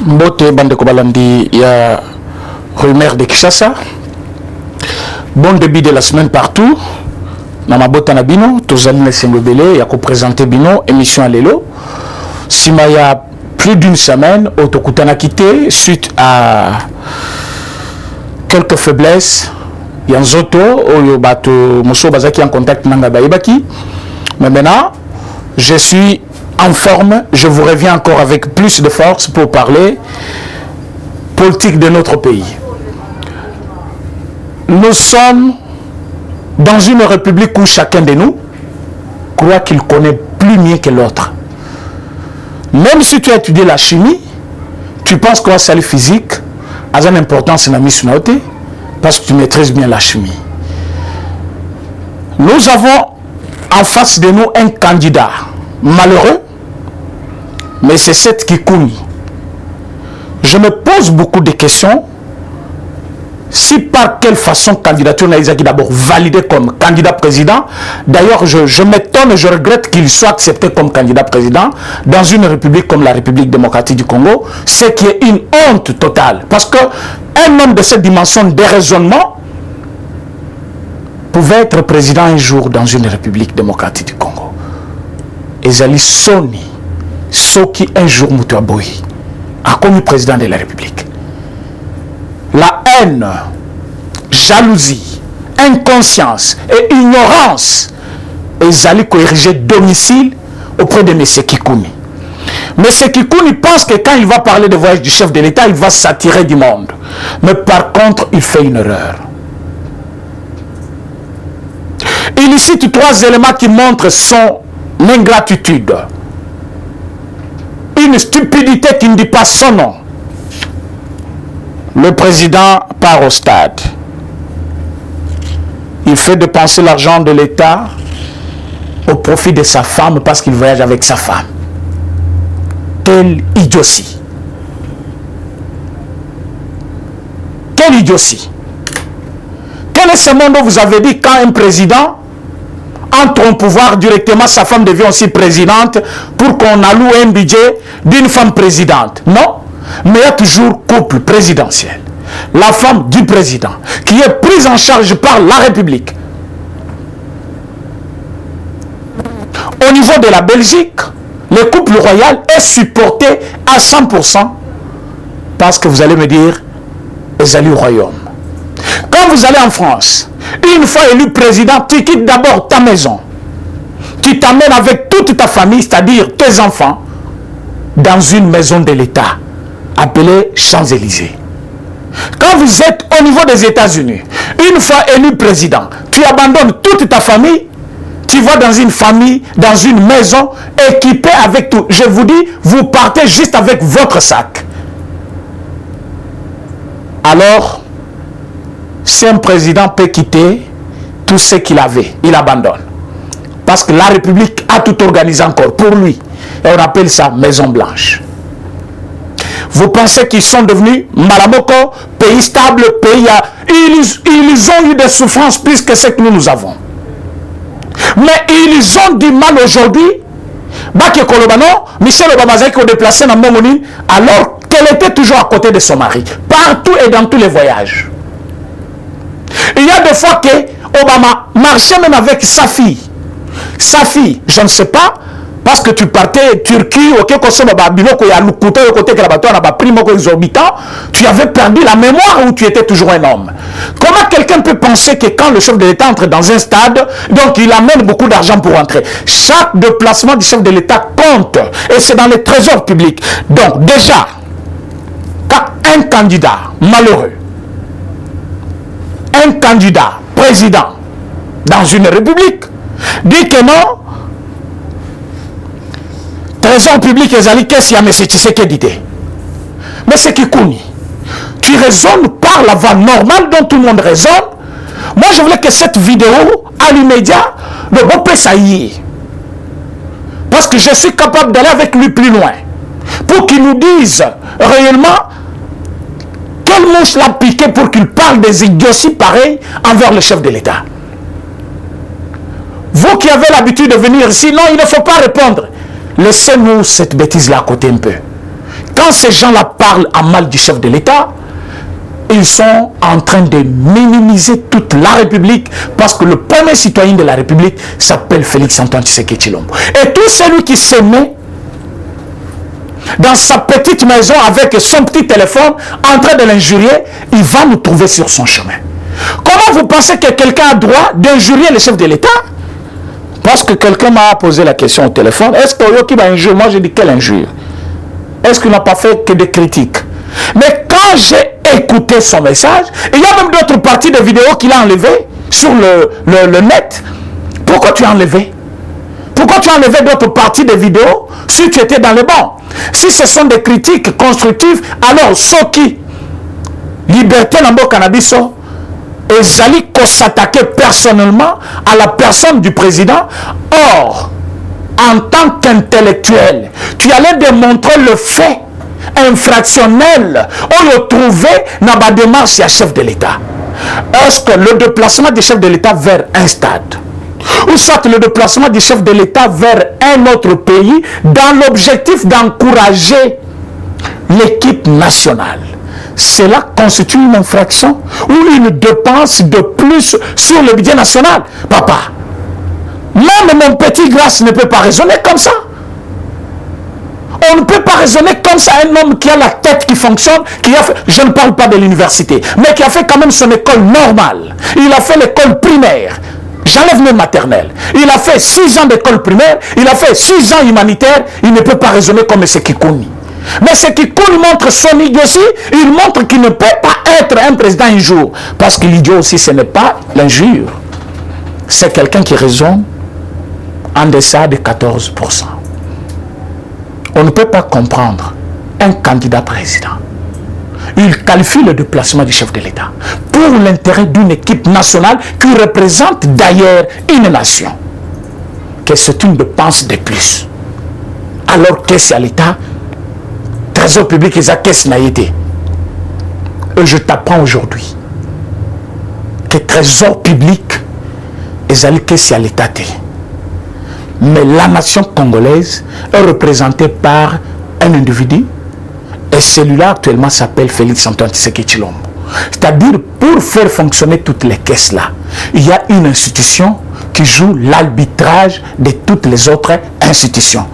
Mbote bande kobalandi ya rumeur de Kinshasa. Bon début de la semaine partout. Nama bota na bino, tozali na sengobele ya ko présenter bino émission à Lelo. Sima ya plus d'une semaine, otokutana quitté suite à quelques faiblesses. Yanzoto oyo bato moso bazaki en contact nanga bayebaki. Mais maintenant, je suis en forme, je vous reviens encore avec plus de force pour parler politique de notre pays. Nous sommes dans une république où chacun de nous croit qu'il connaît plus mieux que l'autre. Même si tu as étudié la chimie, tu penses que la salle physique a une importance dans la mission parce que tu maîtrises bien la chimie. Nous avons en face de nous un candidat malheureux, mais c'est cette qui coule. Je me pose beaucoup de questions. Si par quelle façon candidature n'a d'abord validé comme candidat président, d'ailleurs je m'étonne et je regrette qu'il soit accepté comme candidat président dans une république comme la République démocratique du Congo, ce qui est une honte totale. Parce qu'un homme de cette dimension de raisonnement pouvait être président un jour dans une République démocratique du Congo. Ezali Soni, Soki un jour Moutouaboui a connu président de la République. La haine, jalousie, inconscience et ignorance ezali corriger domicile auprès de M. Kikouni. M. Kikouni pense que quand il va parler de voyage du chef de l'État, il va s'attirer du monde. Mais par contre, il fait une erreur. Il cite trois éléments qui montrent son ingratitude. Une stupidité qui ne dit pas son nom. Le président part au stade. Il fait dépenser l'argent de l'État au profit de sa femme parce qu'il voyage avec sa femme. Quelle idiotie. Quelle idiotie. Quel est ce monde où vous avez dit quand un président entre au pouvoir directement, sa femme devient aussi présidente pour qu'on alloue un budget d'une femme présidente? Non. Mais il y a toujours couple présidentiel. La femme du président qui est prise en charge par la République. Au niveau de la Belgique, le couple royal est supporté à 100% parce que vous allez me dire, ils allaient au royaume. Quand vous allez en France, une fois élu président, tu quittes d'abord ta maison. Tu t'amènes avec toute ta famille, c'est-à-dire tes enfants, dans une maison de l'État appelée Champs-Élysées. Quand vous êtes au niveau des États-Unis, une fois élu président, tu abandonnes toute ta famille, tu vas dans une famille, dans une maison équipée avec tout. Je vous dis, vous partez juste avec votre sac. Alors, si un président peut quitter tout ce qu'il avait, il abandonne. Parce que la République a tout organisé encore pour lui. Et on appelle ça Maison Blanche. Vous pensez qu'ils sont devenus Malamoko, pays stable, pays... Ils ont eu des souffrances plus que ce que nous avons. Mais ils ont du mal aujourd'hui. Baki Kolobano, Michel Obama qui a déplacé dans Momoni, alors qu'elle était toujours à côté de son mari. Partout et dans tous les voyages. Il y a des fois que Obama marchait même avec sa fille. Sa fille, je ne sais pas, parce que tu partais Turquie, tu avais perdu la mémoire où tu étais toujours un homme. Comment quelqu'un peut penser que quand le chef de l'État entre dans un stade, donc il amène beaucoup d'argent pour entrer? Chaque déplacement du chef de l'État compte, et c'est dans les trésors publics. Donc déjà, quand un candidat malheureux, un candidat président dans une république dit que non, trésor public ezali qu'est-ce qu'il y a, mais c'est Tshisekedi. Mais c'est Kikouni. Tu raisonnes par la voie normale dont tout le monde raisonne. Moi je voulais que cette vidéo à l'immédiat ne va pas saillir. Parce que je suis capable d'aller avec lui plus loin. Pour qu'il nous dise réellement quelle mouche l'a piqué pour qu'il parle des idioties pareilles envers le chef de l'État. Vous qui avez l'habitude de venir ici, non, il ne faut pas répondre. Laissez-nous cette bêtise-là à côté un peu. Quand ces gens-là parlent à mal du chef de l'État, ils sont en train de minimiser toute la République parce que le premier citoyen de la République s'appelle Félix-Antoine Tshisekedi Tshilombo. Et tout celui qui se met dans sa petite maison avec son petit téléphone en train de l'injurier, il va nous trouver sur son chemin. Comment vous pensez que quelqu'un a droit d'injurier le chef de l'État? Parce que quelqu'un m'a posé la question au téléphone. Est-ce qu'il va injurier? Moi, j'ai dit quelle injure? Est-ce qu'il n'a pas fait que des critiques? Mais quand j'ai écouté son message, il y a même d'autres parties de vidéos qu'il a enlevées sur le net. Pourquoi tu as enlevé? Pourquoi tu as enlevé d'autres parties de vidéos si tu étais dans le banc? Si ce sont des critiques constructives, alors ceux qui liberté dans cannabis et Zali s'attaquer personnellement à la personne du président. Or, en tant qu'intellectuel, tu allais démontrer le fait infractionnel où le trouver dans la démarche du chef de l'État. Est-ce que le déplacement du chef de l'État vers un stade, ou soit le déplacement du chef de l'État vers un autre pays dans l'objectif d'encourager l'équipe nationale, cela constitue une infraction ou une dépense de plus sur le budget national? Papa, même mon petit Grâce ne peut pas raisonner comme ça. On ne peut pas raisonner comme ça. Un homme qui a la tête qui fonctionne, qui a fait, je ne parle pas de l'université, mais qui a fait quand même son école normale. Il a fait l'école primaire. J'enlève même maternelle. Il a fait 6 ans d'école primaire, il a fait 6 ans humanitaire. Il ne peut pas raisonner comme Sekikouni. Mais Sekikouni montre son idiotie. Il montre qu'il ne peut pas être un président un jour. Parce que l'idiot aussi, ce n'est pas l'injure. C'est quelqu'un qui raisonne en deçà de 14%. On ne peut pas comprendre un candidat président. Il qualifie le déplacement du chef de l'État pour l'intérêt d'une équipe nationale qui représente d'ailleurs une nation. Que c'est une dépense de plus. Alors qu'est-ce à l'État? Trésor public, qu'est-ce n'a été? Et je t'apprends aujourd'hui que trésor public, qu'est-ce à l'État? Mais la nation congolaise est représentée par un individu. Et celui-là actuellement s'appelle Félix-Antoine Tshisekedi Tshilombo. C'est-à-dire, pour faire fonctionner toutes les caisses-là, il y a une institution qui joue l'arbitrage de toutes les autres institutions,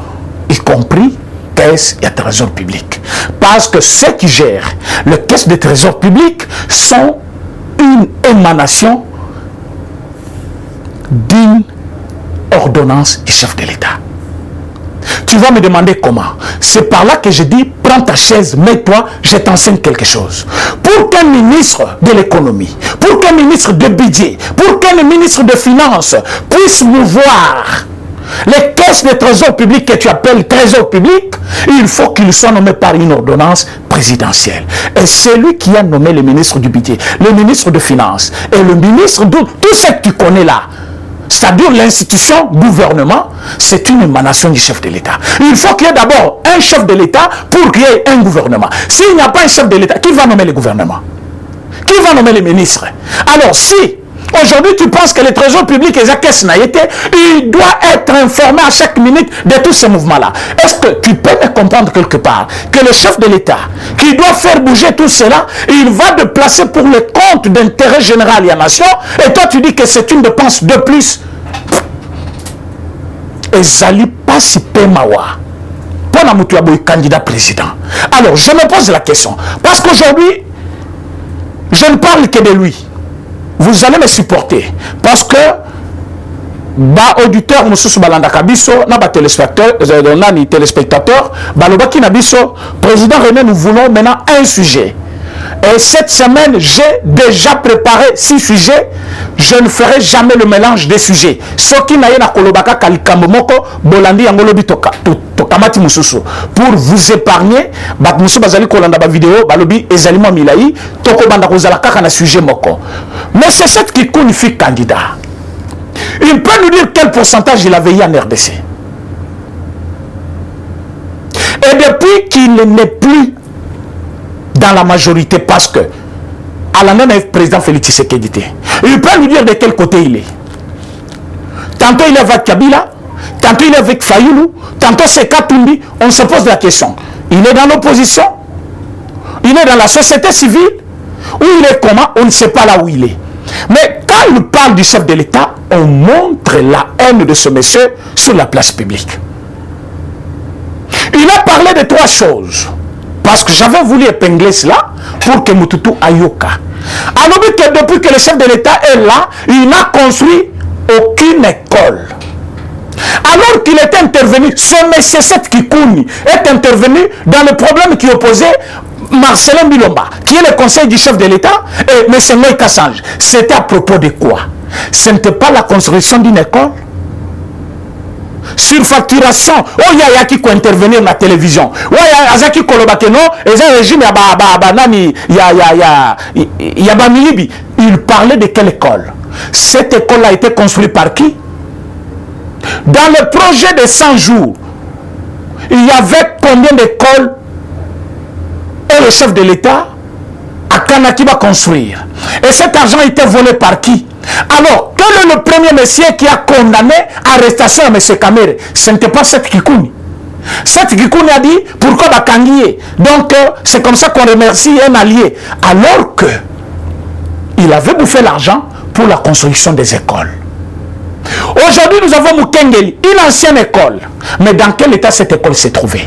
y compris caisse et trésor public. Parce que ceux qui gèrent les caisses de trésor public sont une émanation d'une ordonnance du chef de l'État. Tu vas me demander comment. C'est par là que je dis, prends ta chaise, mets-toi, je t'enseigne quelque chose. Pour qu'un ministre de l'économie, pour qu'un ministre de budget, pour qu'un ministre de finances puisse mouvoir les caisses de trésor public que tu appelles trésor public, il faut qu'il soit nommé par une ordonnance présidentielle. Et c'est lui qui a nommé le ministre du budget, le ministre de finances et le ministre de tout ce que tu connais là. C'est-à-dire l'institution gouvernement, c'est une émanation du chef de l'État. Il faut qu'il y ait d'abord un chef de l'État pour qu'il y ait un gouvernement. S'il n'y a pas un chef de l'État, qui va nommer le gouvernement? Qui va nommer les ministres? Alors si aujourd'hui tu penses que le trésor public et la caisse n'a été, il doit être informé à chaque minute de tous ces mouvements-là. Est-ce que tu peux me comprendre quelque part que le chef de l'État, qui doit faire bouger tout cela, il va déplacer pour le compte d'intérêt général et la nation, et toi tu dis que c'est une dépense de plus? Et Zali Passi Pemawa, pour Namoutuaboui, candidat président. Alors je me pose la question, parce qu'aujourd'hui, je ne parle que de lui. Vous allez me supporter parce que ba auditeur mususu balandaka biso na ba téléspectateur balobaki na biso président René, nous voulons maintenant un sujet. Et cette semaine, j'ai déjà préparé 6 sujets. Je ne ferai jamais le mélange des sujets. Ce qui n'a pas kolobaka kalikamomoko bolandi yangolobi tokamati mususu pour vous épargner. Bat musu bazali kolanda ba vidéo balobi ezalima milai toko banda kozala kaka na sujet moko. Mais c'est cette qui qualifie candidat. Il peut nous dire quel pourcentage il avait eu en RDC. Et depuis qu'il n'est plus dans la majorité, parce que à la même président Félix Tshisekedi, il peut nous dire de quel côté il est. Tantôt il est avec Kabila, tantôt il est avec Fayoulou, tantôt c'est Katumbi. On se pose la question. Il est dans l'opposition, il est dans la société civile, ou il est comment? On ne sait pas là où il est. Mais quand il parle du chef de l'État, on montre la haine de ce monsieur sur la place publique. Il a parlé de 3 choses. Parce que j'avais voulu épingler cela pour que Moutoutou Ayoka. Alors que depuis que le chef de l'État est là, il n'a construit aucune école. Alors qu'il est intervenu, ce monsieur Seth Kikouni est intervenu dans le problème qui opposait Marcelin Bilomba, qui est le conseil du chef de l'État, et M. Moïse Kassange. C'était à propos de quoi? Ce n'était pas la construction d'une école? Surfacturation. Oh, il y a qui peut intervenir dans la télévision. Oh, il y a qui kolobake non. Et un régime, il y a Bamilibi. Il parlait de quelle école? Cette école a été construite par qui? Dans le projet de 100 jours, il y avait combien d'écoles et le chef de l'État à Kanaki va construire? Et cet argent a été volé par qui? Alors, quel est le premier monsieur qui a condamné arrestation à M. Kamere? Ce n'était pas Seth Kikouni. Seth Kikouni a dit, pourquoi Bakangié? Donc, c'est comme ça qu'on remercie un allié. Alors que il avait bouffé l'argent pour la construction des écoles. Aujourd'hui, nous avons Mukengeli, une ancienne école. Mais dans quel état cette école s'est trouvée?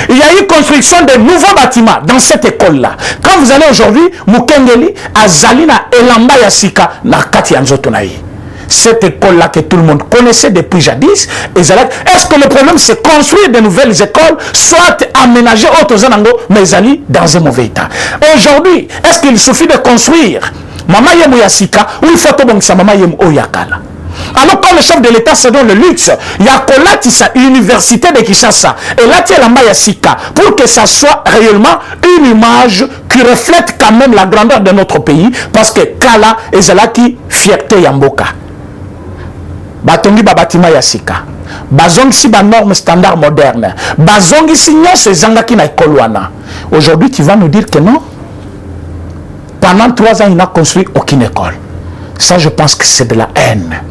Il y a eu construction de nouveaux bâtiments dans cette école-là. Quand vous allez aujourd'hui, Mukengeli, à Zalina, Elamba Yassika, na Kati Anzotonaï. Cette école-là que tout le monde connaissait depuis jadis. Est-ce que le problème c'est construire de nouvelles écoles, soit aménager autres zanango, mais Zali dans un mauvais état? Aujourd'hui, est-ce qu'il suffit de construire Mama Yemu Yassika ou il faut tout bon que ça Mama Yemu Oyakala? Alors quand le chef de l'État se donne le luxe, il y a l'université de Kinshasa et là il y a la Sika pour que ça soit réellement une image qui reflète quand même la grandeur de notre pays, parce que Kala et Zalaki fierté Yamboka. Batongi babatima Yasika. Bazongi si ba normes standards modernes. Bazongi si non c'est Zangaki na Kolwana. Aujourd'hui tu vas nous dire que non. Pendant 3 ans il n'a construit aucune école. Ça je pense que c'est de la haine.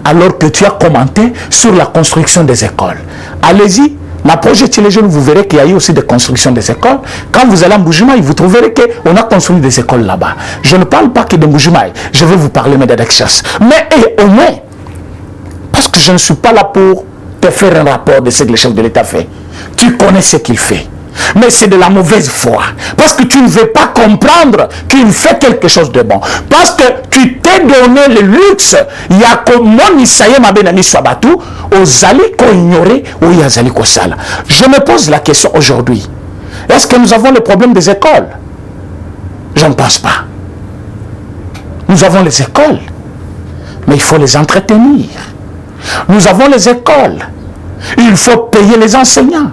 Alors que tu as commenté sur la construction des écoles. Allez-y, la projet les jeunes, vous verrez qu'il y a eu aussi des constructions des écoles. Quand vous allez à Mbujimaï, vous trouverez qu'on a construit des écoles là-bas. Je ne parle pas que de Mbujimaï, je vais vous parler mais d'Adexas. Mais au moins, parce que je ne suis pas là pour te faire un rapport de ce que le chef de l'État fait. Tu connais ce qu'il fait. Mais c'est de la mauvaise foi. Parce que tu ne veux pas comprendre qu'il fait quelque chose de bon. Parce que tu t'es donné le luxe. Il y a comme mon Isaïe Mabenani Swabatu, aux alliés qu'on ignorait ou il y a des alliés qu'on sale. Je me pose la question aujourd'hui. Est-ce que nous avons le problème des écoles? Je ne pense pas. Nous avons les écoles. Mais il faut les entretenir. Nous avons les écoles. Il faut payer les enseignants.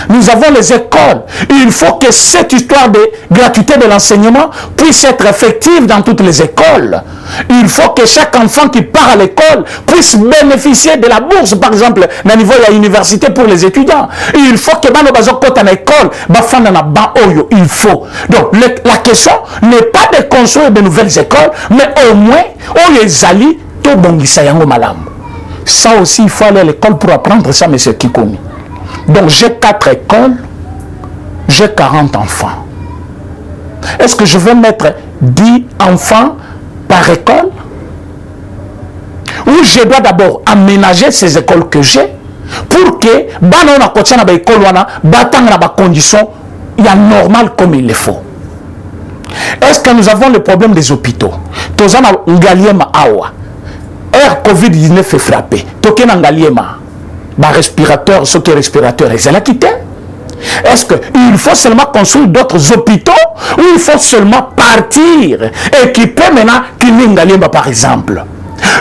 Nous avons les écoles. Il faut que cette histoire de gratuité de l'enseignement puisse être effective dans toutes les écoles. Il faut que chaque enfant qui part à l'école puisse bénéficier de la bourse, par exemple, au niveau de l'université pour les étudiants. Il faut que Bano Bazo Kota à l'école, il faut. Donc, la question n'est pas de construire de nouvelles écoles, mais au moins, les alliés, tout bon, malam. Ça aussi, il faut aller à l'école pour apprendre ça, M. Kikoumi. Donc j'ai 4 écoles, j'ai 40 enfants. Est-ce que je vais mettre 10 enfants par école? Ou je dois d'abord aménager ces écoles que j'ai pour que Banana Kochana ba école wana batanga ba conditions il y a normal comme il le faut. Est-ce que nous avons le problème des hôpitaux? Tozana ngaliema awa. Air Covid-19 fait frapper. Tokena ngaliema. Bah, respirateur, ce qui est respirateur, ils allaient quitter. Est-ce qu'il faut seulement construire d'autres hôpitaux ou il faut seulement partir équiper maintenant Kilingalimba par exemple?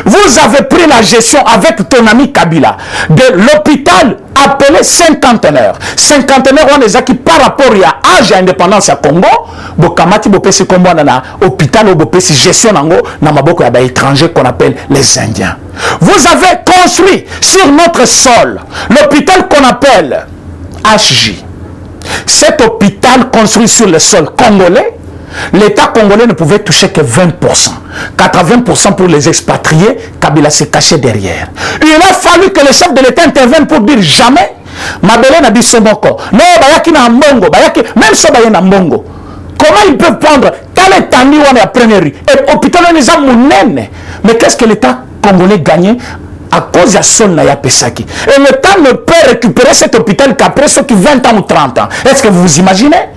Vous avez pris la gestion avec ton ami Kabila de l'hôpital appelé cinquantenaire. Cinquantenaire, on est qui par rapport à l'âge à l'indépendance à Congo, Bokamati Bopesi Kombo na hôpital ou Bopesi gestion nango na maboko ya ba étrangers qu'on appelle les Indiens. Vous avez construit sur notre sol l'hôpital qu'on appelle HJ. Cet hôpital construit sur le sol congolais l'État congolais ne pouvait toucher que 20%. 80% pour les expatriés, Kabila s'est caché derrière. Il a fallu que le chef de l'État intervienne pour dire jamais. Mabele n'a dit ce moko. Non, bayaki na mbongo, bayaki, même si bayaki na mbongo. Comment ils peuvent prendre quel est tani ou la première rue? Et hôpital les a mounene. Mais qu'est-ce que l'État congolais gagnait à cause de son Naya Pesaki? Et l'État ne peut récupérer cet hôpital qu'après ce qui 20 ans ou 30 ans. Est-ce que vous vous imaginez?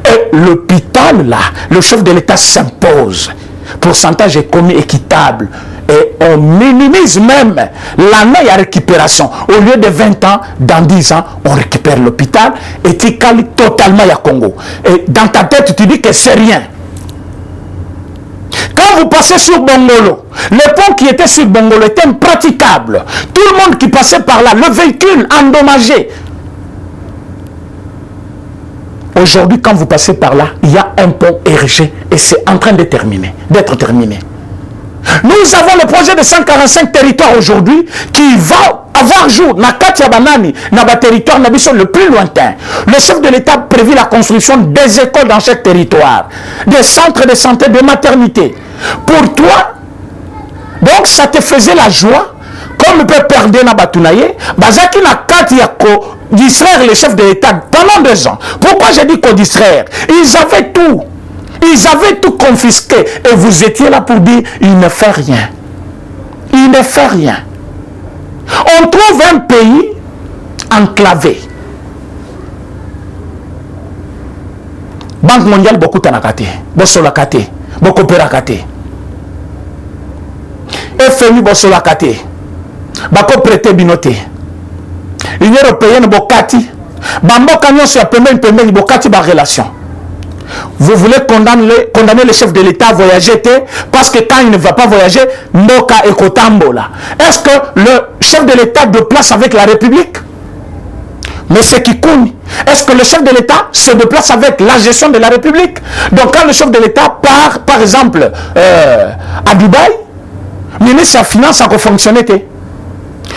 Et l'hôpital là, le chef de l'État s'impose. Pourcentage est commis équitable. Et on minimise même l'année à récupération. Au lieu de 20 ans, dans 10 ans, on récupère l'hôpital et tu cales totalement à Congo. Et dans ta tête, tu dis que c'est rien. Quand vous passez sur Bongolo, le pont qui était sur Bongolo était impraticable. Tout le monde qui passait par là, le véhicule endommagé. Aujourd'hui, quand vous passez par là, il y a un pont érigé et c'est en train d'être terminé. Nous avons le projet de 145 territoires aujourd'hui qui va avoir jour na Katia Banani, na ba territoire le plus lointain. Le chef de l'État prévu la construction des écoles dans chaque territoire, des centres de santé, de maternité. Pour toi, donc ça te faisait la joie, comme peut perdre na Batunaye, Bazaki na Katia ko distraire les chefs de l'État pendant 2 ans. Pourquoi j'ai dit qu'on distraire? Ils avaient tout. Ils avaient tout confisqué. Et vous étiez là pour dire, il ne fait rien. Il ne fait rien. On trouve un pays enclavé. Banque mondiale, beaucoup tanakate. Bosolakate. Beaucoup perakate. FMI, bosolakate. Bako prêté binoté. L'Union européenne, bokati. Bambo kanyon sur la pembeni, bokati ba relation. Vous voulez condamner le chef de l'État à voyager parce que quand il ne va pas voyager, Moka et Kotambola. Est-ce que le chef de l'État déplace avec la République? Mais c'est Kikouni. Est-ce que le chef de l'État se déplace avec la gestion de la République? Donc quand le chef de l'État part, par exemple, à Dubaï, ministre de la Finance a fonctionné.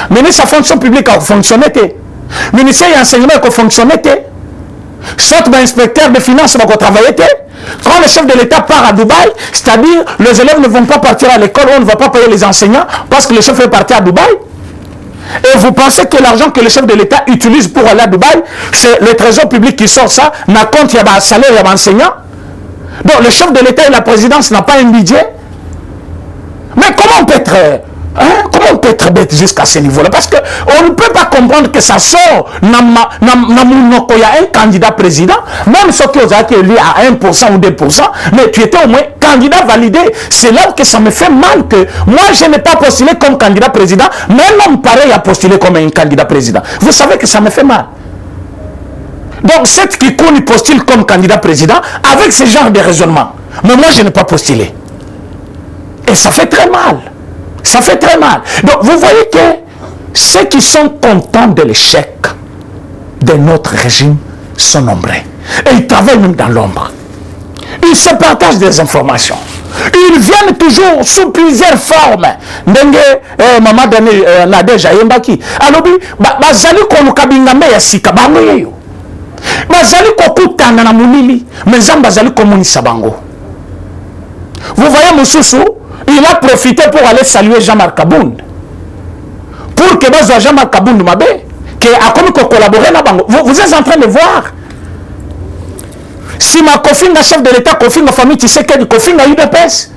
Ministre de la Fonction publique a fonctionné. Ministère de l'Enseignement a fonctionné. Soit l'inspecteur de finances va travailler. Quand le chef de l'État part à Dubaï, c'est-à-dire les élèves ne vont pas partir à l'école, on ne va pas payer les enseignants parce que le chef est parti à Dubaï. Et vous pensez que l'argent que le chef de l'État utilise pour aller à Dubaï, c'est le trésor public qui sort ça, n'a compte, il y a un salaire, il y a un enseignant. Donc le chef de l'État et la présidence n'a pas un budget. Mais comment on peut être... comment on peut être bête jusqu'à ce niveau-là? Parce qu'on ne peut pas comprendre que ça sort. Il y a un candidat président, même si tu as été élu à 1% ou 2%, mais tu étais au moins candidat validé. C'est là que ça me fait mal que moi je n'ai pas postulé comme candidat président, mais un homme pareil a postulé comme un candidat président. Vous savez que ça me fait mal. Donc cette Kikouni postule comme candidat président avec ce genre de raisonnement. Mais moi je n'ai pas postulé. Et ça fait très mal. Ça fait très mal. Donc, vous voyez que ceux qui sont contents de l'échec de notre régime sont nombreux. Et ils travaillent même dans l'ombre. Ils se partagent des informations. Ils viennent toujours sous plusieurs formes. Ndenge, maman Dane Nadeja Yembaki. Alors, bazali kolukabingame ya sika bango yeyo. Bazali kokutana na munili. Mais bazali komunisa bango. Vous voyez Moussoussou? Il a profité pour aller saluer Jean-Marc Kabound. Pour que Jean-Marc Kabound Mabé, qui a collaboré là-bas. Vous êtes en train de voir. Si ma Kofinga, chef de l'État, Kofinga, famille, tu sais que Kofinga UDPS,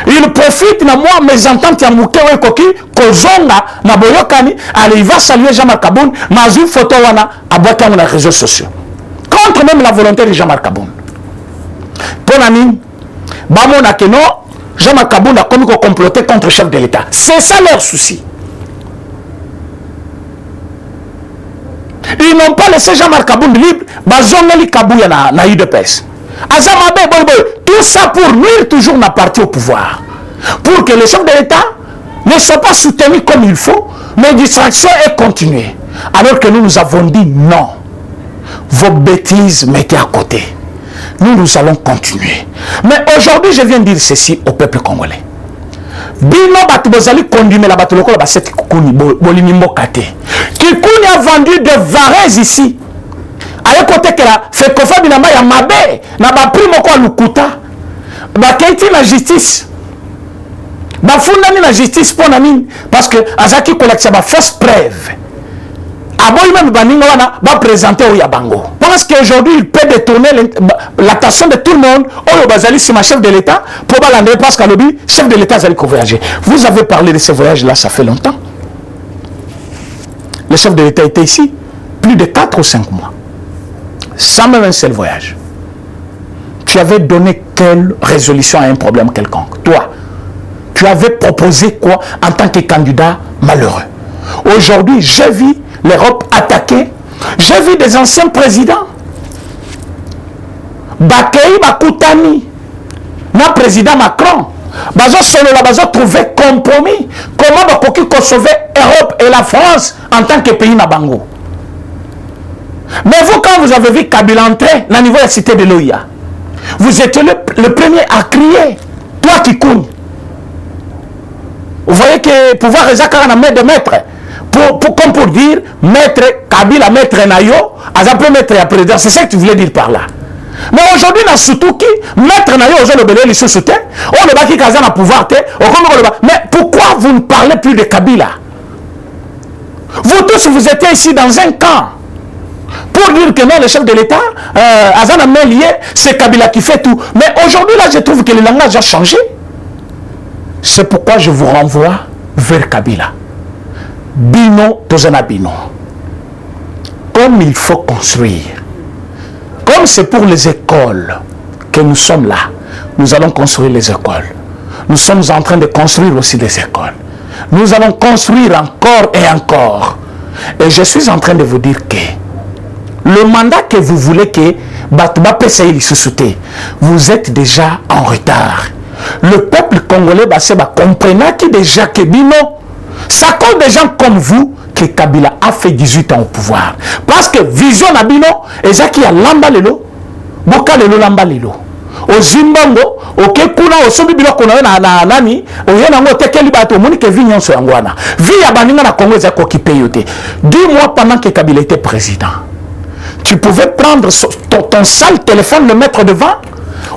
il profite na moi, mes ententes, ya mouke ou koki, kozonga, na boyokani, allez, il va saluer Jean-Marc Kabound, ma zou photo wana, à boîte dans les réseaux sociaux. Contre même la volonté de Jean-Marc Kabound. Pour ami, Bamona Keno, Jean-Marc Kabound a commis comploter contre le chef de l'État. C'est ça leur souci. Ils n'ont pas laissé Jean-Marc Kabound libre. Bazongeli Kabouya na UDPS. Azamabe Boy. Tout ça pour nuire toujours na parti au pouvoir. Pour que le chef de l'État ne soit pas soutenu comme il faut, mais distraction est continuée. Alors que nous avons dit non. Vos bêtises, mettez à côté. Nous allons continuer. Mais aujourd'hui, je viens dire ceci au peuple congolais. Bino batubozali condamné la batuloko la cette Kikouni bolimimbo kate. Kikouni a vendu de varaises ici. À côté que la fait kofa binamba ya mabe na ba primo ko lukuta Bakaiti la justice. Bafundani la justice pour nani. Parce que Azaki collecte ba fausse preuve. Aboy même baninga wana va présenter au Yabango. Parce qu'aujourd'hui il peut détourner l'attention de tout le monde. Oyo Bazali c'est ma chef de l'État. Pour balandre parce qu'à l'objet chef de l'État Azali voyager. Vous avez parlé de ce voyage là, ça fait longtemps. Le chef de l'État était ici plus de 4 ou 5 mois. Sans même un seul voyage. Tu avais donné quelle résolution à un problème quelconque? Toi, tu avais proposé quoi en tant que candidat malheureux? Aujourd'hui, j'ai vu l'Europe attaquée. J'ai vu des anciens présidents. Bakei Bakutani, le président Macron. Bazo solo la bazo trouvé compromis. Comment Bakoki ko sauver l'Europe et la France en tant que pays Nabango? Mais vous, quand vous avez vu Kabila entrer dans le niveau de la cité de l'OIA, vous étiez le premier à crier. Toi qui couilles. Vous voyez que pouvoir Ezaka na main de maître. Comme pour dire, maître Kabila, maître Nayo, Azapé maître à président. C'est ça que tu voulais dire par là. Mais aujourd'hui, dans Soutouki, maître Nayo, aujourd'hui, le belé, il se soutient. On ne va pas qu'il a pouvoir. Mais pourquoi vous ne parlez plus de Kabila? Vous tous, vous étiez ici dans un camp. Pour dire que non, le chef de l'État, Azana Mélié, c'est Kabila qui fait tout. Mais aujourd'hui, là, je trouve que le langage a changé. C'est pourquoi je vous renvoie vers Kabila. Bino, Tozana Bino. Comme il faut construire, comme c'est pour les écoles que nous sommes là, nous allons construire les écoles. Nous sommes en train de construire aussi des écoles. Nous allons construire encore et encore. Et je suis en train de vous dire que le mandat que vous voulez que Batouba PCI suscite, vous êtes déjà en retard. Le peuple congolais comprenait qui déjà que Bino, ça compte des gens comme vous que Kabila a fait 18 ans au pouvoir. Parce que vision na Bino, et ça qui a lamba lelo, boka lelo lamba lelo. Au Zimbabwe, au Kekuna, au Sobibilo Kono na nani, au Yenango Tekeli Bato, Monique Vignon Soangwana. Vie à Baninga na Congo, Zako qui paye. 2 mois pendant que Kabila était président. Tu pouvais prendre ton sale téléphone, le mettre devant,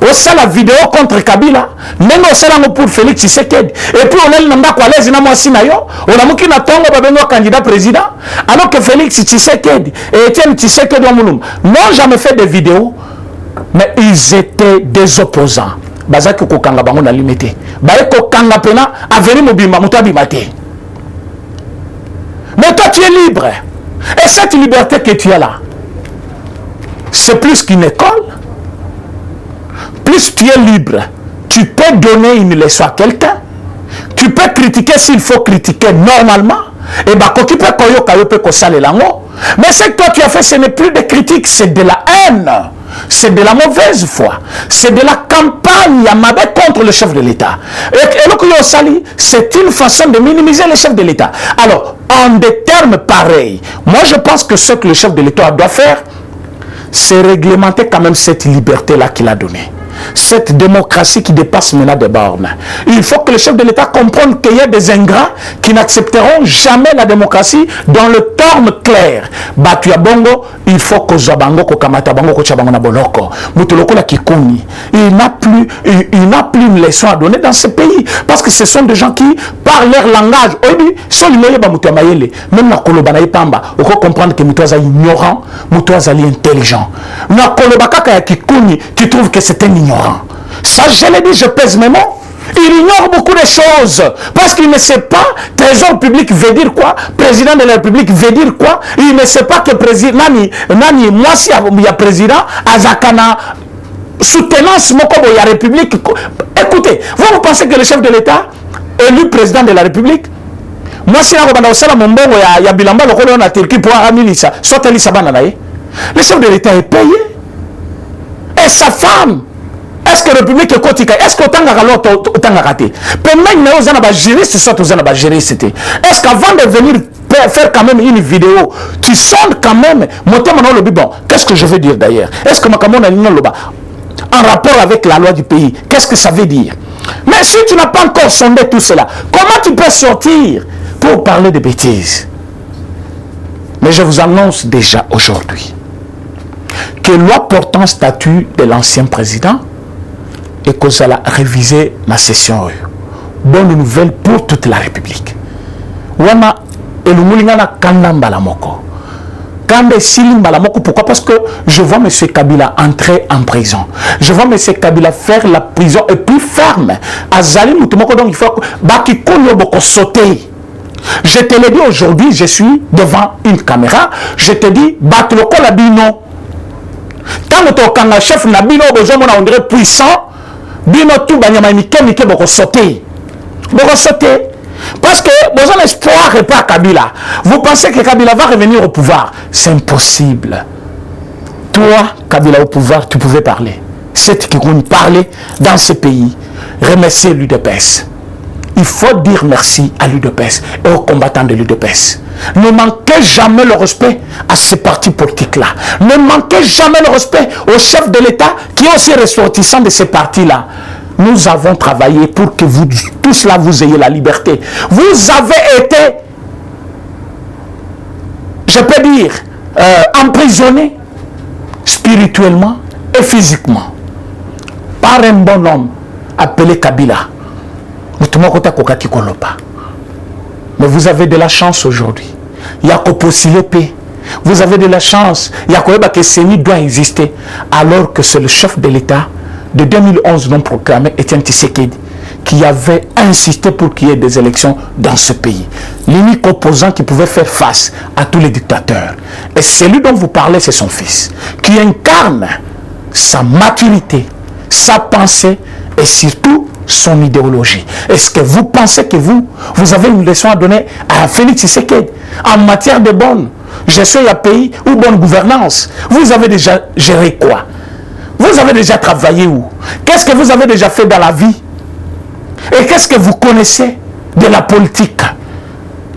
aussi la vidéo contre Kabila, même aussi pour Félix Tshisekedi. Et puis on a le quoi les inamoisinayo, on a mouki na tongo babengo candidat président, alors que Félix Tshisekedi et Etienne Tshisekedi non jamais fait de vidéos, mais ils étaient des opposants. Bazaki kokanga bango na limité. Bae kokanga pena aveni mobimba mutabi mate. Mais toi tu es libre. Et cette liberté que tu as là, c'est plus qu'une école. Plus tu es libre, tu peux donner une leçon à quelqu'un, tu peux critiquer s'il faut critiquer normalement, et bah peut mais ce que toi tu as fait, ce n'est plus de critique, c'est de la haine, c'est de la mauvaise foi, c'est de la campagne Yamabé contre le chef de l'État. Et le c'est une façon de minimiser le chef de l'État. Alors, en des termes pareils, moi je pense que ce que le chef de l'État doit faire, c'est réglementer quand même cette liberté-là qu'il a donnée. Cette démocratie qui dépasse maintenant des bornes. Il faut que le chef de l'État comprenne qu'il y a des ingrats qui n'accepteront jamais la démocratie dans le terme clair. Batuya bongo, il faut que Zabango, que Kamata Bango, que Chabango na boloko. Mutoloko la kikuni. Il n'a plus une leçon à donner dans ce pays. Parce que ce sont des gens qui parlent leur langage. Obi, sont les ba mutua mayele. Même na kolobana ipamba, on peut comprendre que mutua ignorant, mutua intelligent. Na kolobaka kaya kikuni, tu trouves que c'est un ignorant. Ça, je l'ai dit, je pèse mes mots. Il ignore beaucoup de choses. Parce qu'il ne sait pas, trésor public veut dire quoi, président de la République veut dire quoi. Il ne sait pas que président, nani, moi si il y a président, Azakana, soutenance, Mokobo, il y a République. Écoutez, vous pensez que le chef de l'État, élu président de la République, moi si il y a Bilamba, le colon a Turquie pour Amilissa, soit Elissa Bananaye, le chef de l'État est payé. Et sa femme, est-ce que la République est quotidienne? Est-ce que autant de raté? Est-ce qu'avant de venir faire quand même une vidéo, tu sondes quand même, bon, qu'est-ce que je veux dire d'ailleurs? Est-ce que en rapport avec la loi du pays, qu'est-ce que ça veut dire? Mais si tu n'as pas encore sondé tout cela, comment tu peux sortir pour parler de bêtises? Mais je vous annonce déjà aujourd'hui que loi portant statut de l'ancien président et que ça a révisé ma session. Bonne nouvelle pour toute la République. Wana elumulingana kanda mbalamoko. Kanda sili mbalamoko, pourquoi? Parce que je vois M. Kabila entrer en prison. Je vois M. Kabila faire la prison et puis ferme. Azali Moutumoko, donc il faut baki konyo boko sauter. Je te l'ai dit aujourd'hui, je suis devant une caméra. Je te dis, Batloko la bino. Quand le chef na bino, on dirait puissant, bino tout banyama mike boko sauter. Boko sauter. Parce que vous avez espoir et pas Kabila. Vous pensez que Kabila va revenir au pouvoir? C'est impossible. Toi, Kabila au pouvoir, tu pouvais parler. C'est qui compte parler dans ce pays. Remercier l'UDPS. Il faut dire merci à l'UDPS et aux combattants de l'UDPS. Ne manquez jamais le respect à ces partis politiques-là. Ne manquez jamais le respect aux chefs de l'État qui sont aussi ressortissants de ces partis-là. Nous avons travaillé pour que vous tous là, vous ayez la liberté. Vous avez été, je peux dire, emprisonnés spirituellement et physiquement par un bon homme appelé Kabila. Mais vous avez de la chance aujourd'hui. Il y a vous avez de la chance. Il y a que CENI doit exister alors que c'est le chef de l'État de 2011 non proclamé, Etienne Tshisekedi, qui avait insisté pour qu'il y ait des élections dans ce pays. L'unique opposant qui pouvait faire face à tous les dictateurs. Et celui dont vous parlez, c'est son fils, qui incarne sa maturité, sa pensée et surtout son idéologie. Est-ce que vous pensez que vous avez une leçon à donner à Félix Tshisekedi en matière de bonne gestion du pays ou bonne gouvernance? Vous avez déjà géré quoi? Vous avez déjà travaillé où? Qu'est-ce que vous avez déjà fait dans la vie? Et qu'est-ce que vous connaissez de la politique?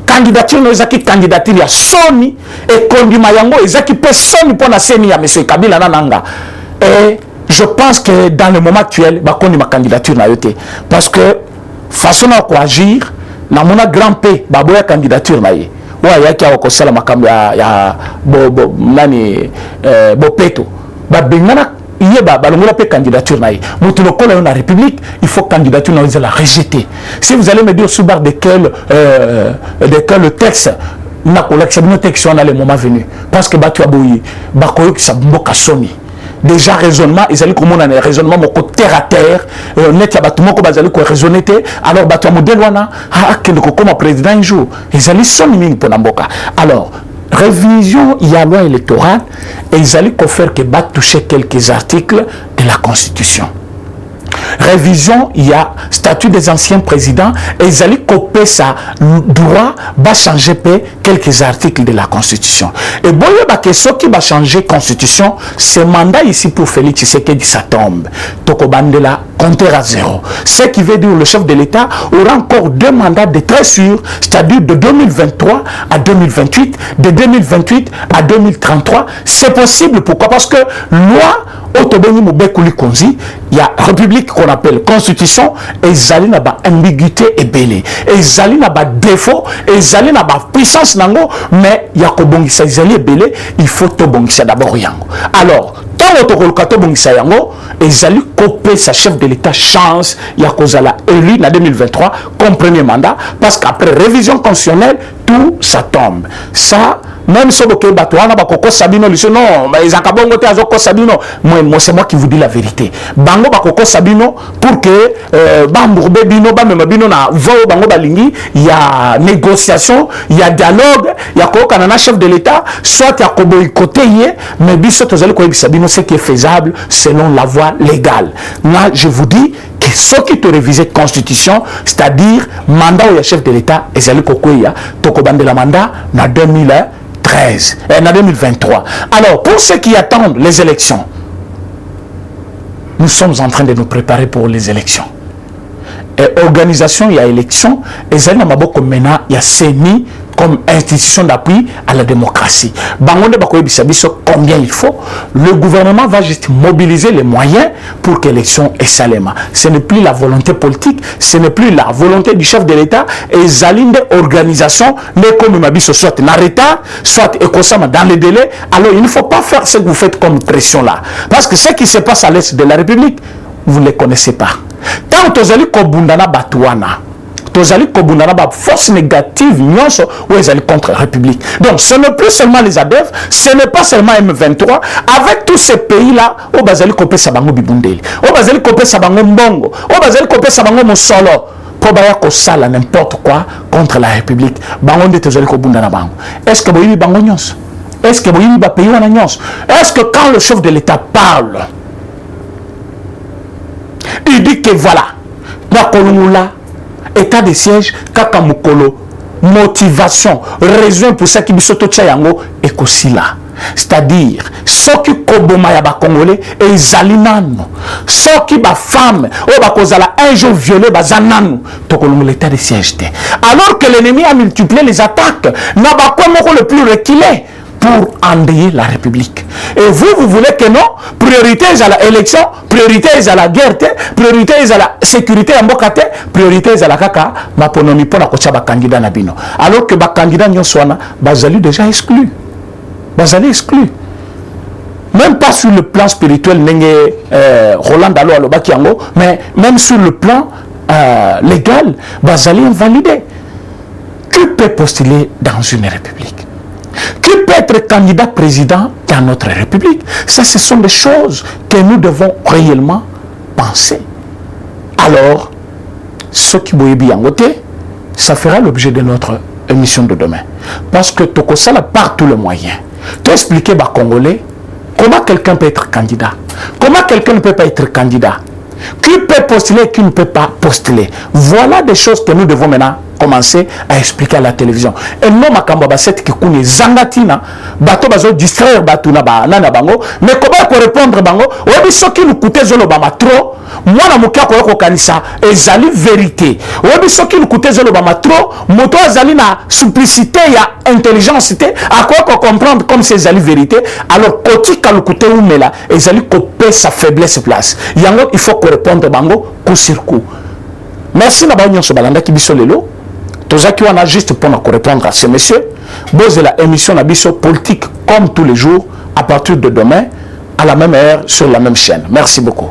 Candidature, nous avons candidature, il y a Sony et Kondima Yango, ils ont Sony pour la CENI à M. Kabila Nananga. Et je pense que dans le moment actuel, il y a ma candidature. Parce que, façon à quoi agir, dans mon grand P, il y a candidature. Il y a qui a aussi la Bopeto. Il y a candidature. Dans la République, il faut candidature, nous la rejeter. Si vous allez me dire sous barre de quel texte, on a le moment venu. Parce que tu as bouilli, déjà raisonnement, ils allaient comme on a un raisonnement terre à terre, net ya batumo ko bazali ko raisonner alors batu modèle wana comme président un jour ils allaient sonner pour namboka. Alors révision il y a loi électorale et ils allaient faire que bat toucher quelques articles de la Constitution. Révision, il y a statut des anciens présidents et ils allaient copier ça droit va changer quelques articles de la Constitution. Et bon, il y a ce qui va changer Constitution, ce mandat ici pour Félix Tshisekedi ça tombe. Toko Bandela compter à zéro. Ce qui veut dire le chef de l'État aura encore 2 mandats de très sûr, c'est-à-dire de 2023 à 2028, de 2028 à 2033. C'est possible, pourquoi? Parce que loi il y a république qu'on appelle constitution et ils allaient na ba ambiguïté et belé et ils allaient na ba défaut et ils allaient na ba puissance nango mais il y a ko bongisa ils allaient belé il faut to bongisa d'abord yango. Alors tant autokolka to bongisa yango ils allaient couper sa chef de l'État chance il y a kozala élu na 2023 comme premier mandat parce qu'après révision constitutionnelle tout ça tombe. Ça même si vous avez Sabino, non, mais moi c'est moi qui vous dis la vérité. Bango bakoko Sabino pour que Bambourbe Bino, Bamemabino na vo Bango Balingi, il y a négociation, il y a dialogue, il y a Kanana chef de l'État, soit il y a boycotté, mais biso tozali ko Sabino c'est qui est faisable selon la voie légale. Là, je vous dis que ceux qui te révisent constitution, c'est-à-dire mandat où il y a chef de l'État, et c'est le Kokoya, Tokobande la mandat, na 2013 et en 2023. Alors, pour ceux qui attendent les élections, nous sommes en train de nous préparer pour les élections. Et organisation, il y a élection, et il y a CENI comme institution d'appui à la démocratie. Combien il faut? Le gouvernement va juste mobiliser les moyens pour que l'élection est salement. Ce n'est plus la volonté politique, ce n'est plus la volonté du chef de l'État et les alignes d'organisation, mais comme Mabiso soit en retard, soit dans les délais. Alors il ne faut pas faire ce que vous faites comme pression là. Parce que ce qui se passe à l'est de la République, vous ne les connaissez pas. Tant que vous allez kobundana batouana, vous allez kobundana ba force négative nyonso ou vous allez contre la République. Donc ce n'est plus seulement les ADF, ce n'est pas seulement M23. Avec tous ces pays-là, vous allez copier sabango bibundeli, vous allez copier sabango mbongo, vous allez copier sabango mosolo. Pour que n'importe quoi contre la République. Est-ce que vous avez bango nyonso? Est-ce que vous avez pays wana nyonso? Est-ce que quand le chef de l'État parle, il dit que voilà, Nakolungula, état de siège, kaka mukolo, motivation, raison pour ça qui bisoto tchayango et kosila. C'est-à-dire, ceux qui koboma ya ba Congolais et ils nanu, ceux qui ba femme, ou ba kozala un jour violé ba zananu, tokolungu l'état de siège. Alors que l'ennemi a multiplié les attaques, n'a ba quoi le plus reculé pour enrayer la République. Et vous voulez que non, priorité à l'élection, priorité à la guerre, priorité à la sécurité en bokate, priorité à la kaka, ma ponomi pour la kocha ba candidat nabino. Alors que ba candidat nyoswana, bazali déjà exclu. Bazali exclu. Même pas sur le plan spirituel, Roland Dalo Alobakiango, mais même sur le plan légal, bazali invalidé. Qui peut postuler dans une république? Qui peut être candidat président dans notre république? Ça, ce sont des choses que nous devons réellement penser. Alors, ce qui est bien voté, ça fera l'objet de notre émission de demain. Parce que Tokosala par tous les moyens. Tu expliquer aux Congolais comment quelqu'un peut être candidat. Comment quelqu'un ne peut pas être candidat. Qui peut postuler et qui ne peut pas postuler. Voilà des choses que nous devons maintenant commencer à expliquer à la télévision. Et non, ma kamba cette qui connaît zangatina, bateau bazo distraire batuna ba nana bango, mais comment répondre bango? Obi so qui nous coûtait zolo bama trop, moi na mukia ko kanisa ezali vérité. Obi so qui nous coûtait zolo bama trop, moto azali na simplicité ya intelligence à quoi comprendre comme c'est ezali vérité. Alors koti ka le coûter ou mela ezali kopé sa faiblesse place. Yango il faut qu'on répondre bango coup sur coup. Merci na ba nyonso balanda ki biso lelo. Tozaki wana juste pour nous répondre à ces messieurs. Bose la émission Nabiso politique comme tous les jours à partir de demain à la même heure sur la même chaîne. Merci beaucoup.